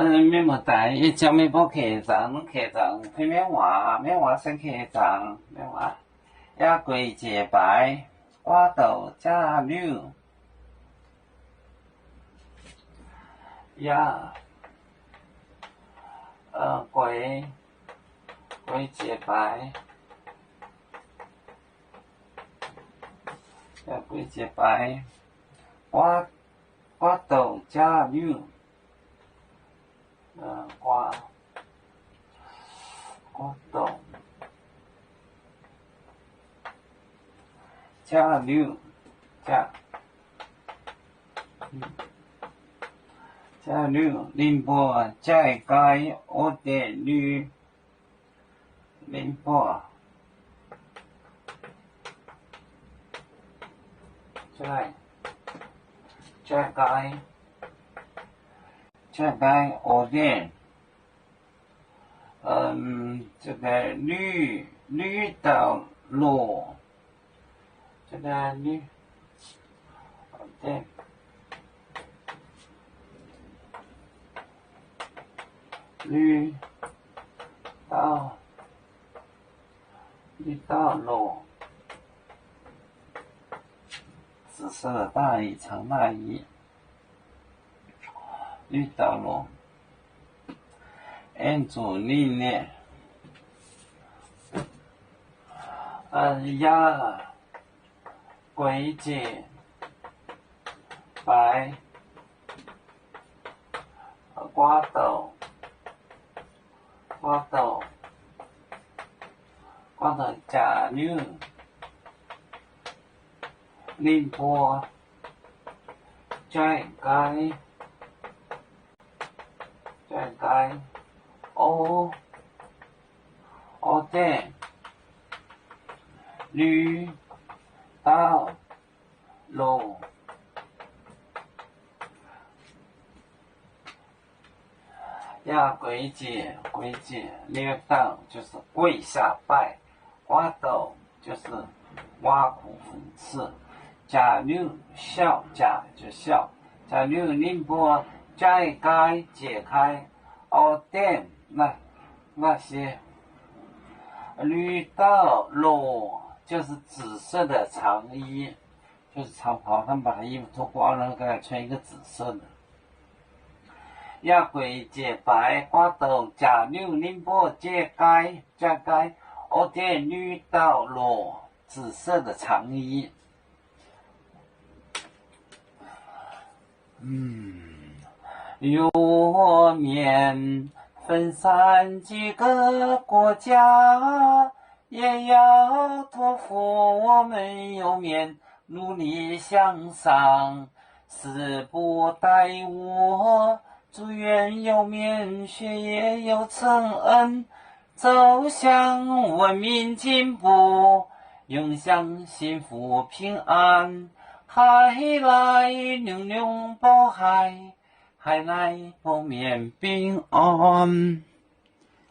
免莫带，伊叫面包客栈，客栈去免话，免话先客栈，免话。也过节拜，我到加牛，也过节拜，也过节拜，我到加牛。我到加牛加牛，宁波在街我的女宁波在街我的这个绿道路，这个绿道路，紫色的大衣，长大衣，绿道路，按住历练，呀，归节白，瓜豆加牛，宁波在街我的绿道路。呀，跪节，绿道就是跪下拜，花豆就是挖苦讽刺，加牛笑加就笑，加牛宁波摘开解开，店那些绿道路就是紫色的长衣，就是长袍，他们把他衣服脱光了，给他穿一个紫色的。也过节拜，我到加牛宁波街，我店绿道路，紫色的长衣。有面分散几个国家，也要托付我们有面努力向上，誓不怠我。祝愿有面学业有成恩，走向文明进步，永享幸福平安。海来牛牛保海，海来保面平安。